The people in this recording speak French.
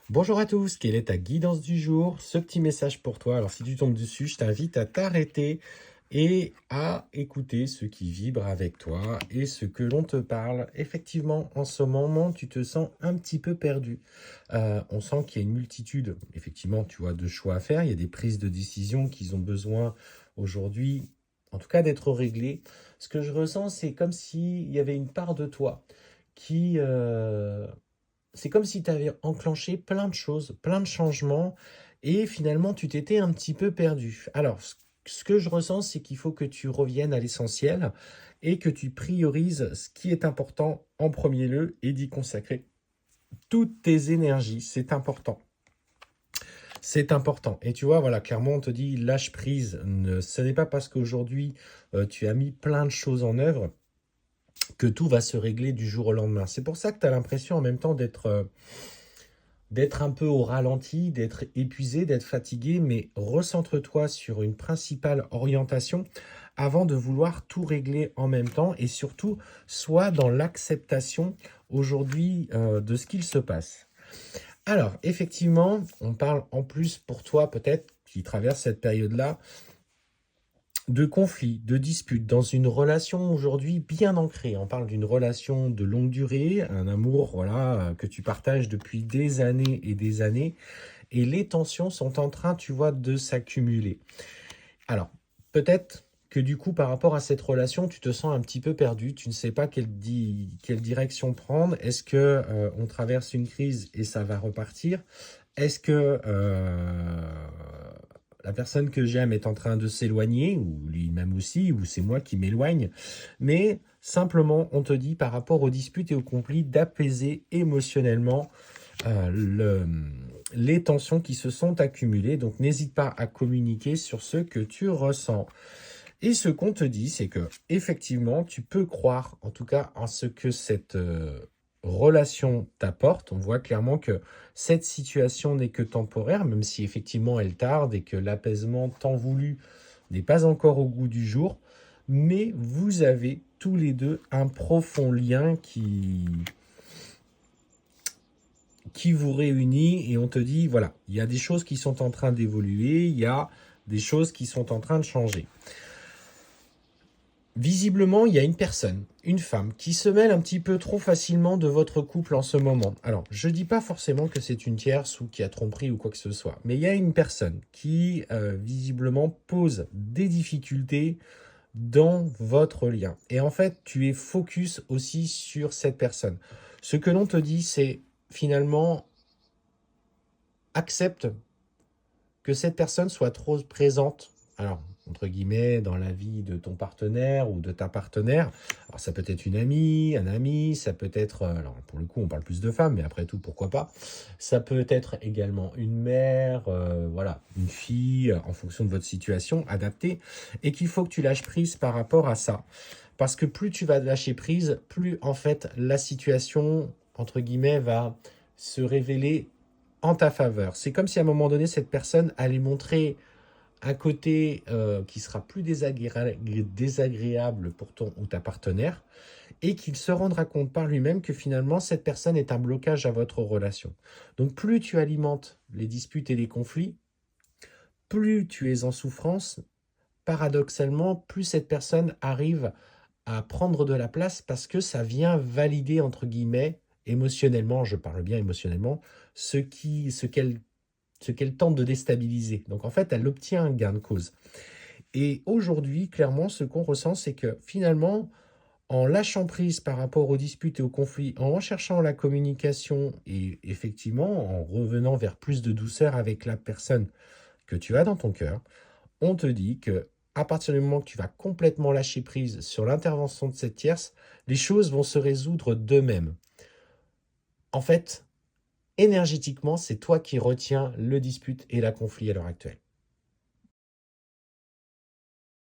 Bonjour à tous, quelle est ta guidance du jour? Ce petit message pour toi. Alors si tu tombes dessus, je t'invite à t'arrêter et à écouter ce qui vibre avec toi et ce que l'on te parle. Effectivement, en ce moment, tu te sens un petit peu perdu. On sent qu'il y a une multitude, effectivement, tu vois, de choix à faire. Il y a des prises de décision qui ont besoin aujourd'hui, en tout cas, d'être réglées. Ce que je ressens, c'est comme s'il y avait une part de toi qui, c'est comme si tu avais enclenché plein de choses, plein de changements et finalement tu t'étais un petit peu perdu. Alors, ce que je ressens, c'est qu'il faut que tu reviennes à l'essentiel et que tu priorises ce qui est important en premier lieu et d'y consacrer toutes tes énergies. C'est important. C'est important. Et tu vois, voilà, clairement, on te dit lâche prise. Ce n'est pas parce qu'aujourd'hui tu as mis plein de choses en œuvre que tout va se régler du jour au lendemain. C'est pour ça que tu as l'impression en même temps d'être un peu au ralenti, d'être épuisé, d'être fatigué, mais recentre-toi sur une principale orientation avant de vouloir tout régler en même temps et surtout, sois dans l'acceptation aujourd'hui de ce qu'il se passe. Alors, effectivement, on parle en plus pour toi peut-être qui traverse cette période-là de conflits, de disputes dans une relation aujourd'hui bien ancrée. On parle d'une relation de longue durée, un amour voilà que tu partages depuis des années et les tensions sont en train, tu vois, de s'accumuler. Alors, peut-être que du coup, par rapport à cette relation, tu te sens un petit peu perdu, tu ne sais pas quelle direction prendre. Est-ce que on traverse une crise et ça va repartir? Est-ce que la personne que j'aime est en train de s'éloigner, ou lui-même aussi, ou c'est moi qui m'éloigne? Mais simplement, on te dit par rapport aux disputes et aux conflits d'apaiser émotionnellement les tensions qui se sont accumulées. Donc, n'hésite pas à communiquer sur ce que tu ressens. Et ce qu'on te dit, c'est que effectivement, tu peux croire, en tout cas, en ce que cette relation t'apporte. On voit clairement que cette situation n'est que temporaire, même si effectivement elle tarde et que l'apaisement tant voulu n'est pas encore au goût du jour. Mais vous avez tous les deux un profond lien qui vous réunit et on te dit, voilà, il y a des choses qui sont en train d'évoluer, il y a des choses qui sont en train de changer. Visiblement, il y a une personne, une femme, qui se mêle un petit peu trop facilement de votre couple en ce moment. Alors, je dis pas forcément que c'est une tierce ou qui a tromperie ou quoi que ce soit, mais il y a une personne qui, visiblement, pose des difficultés dans votre lien. Et en fait, tu es focus aussi sur cette personne. Ce que l'on te dit, c'est finalement, accepte que cette personne soit trop présente, alors, entre guillemets, dans la vie de ton partenaire ou de ta partenaire. Alors, ça peut être une amie, un ami, ça peut être, alors pour le coup, on parle plus de femmes, mais après tout, pourquoi pas. Ça peut être également une mère, voilà, une fille, en fonction de votre situation, adaptée, et qu'il faut que tu lâches prise par rapport à ça. Parce que plus tu vas lâcher prise, plus en fait la situation, entre guillemets, va se révéler en ta faveur. C'est comme si à un moment donné, cette personne allait montrer un côté qui sera plus désagréable pour ton ou ta partenaire et qu'il se rendra compte par lui-même que finalement, cette personne est un blocage à votre relation. Donc, plus tu alimentes les disputes et les conflits, plus tu es en souffrance, paradoxalement, plus cette personne arrive à prendre de la place parce que ça vient valider, entre guillemets, émotionnellement, je parle bien émotionnellement, ce qu'elle tente de déstabiliser. Donc en fait, elle obtient un gain de cause. Et aujourd'hui, clairement, ce qu'on ressent, c'est que finalement, en lâchant prise par rapport aux disputes et aux conflits, en recherchant la communication et effectivement en revenant vers plus de douceur avec la personne que tu as dans ton cœur, on te dit que à partir du moment que tu vas complètement lâcher prise sur l'intervention de cette tierce, les choses vont se résoudre d'eux-mêmes. En fait, énergétiquement, c'est toi qui retiens le dispute et la conflit à l'heure actuelle.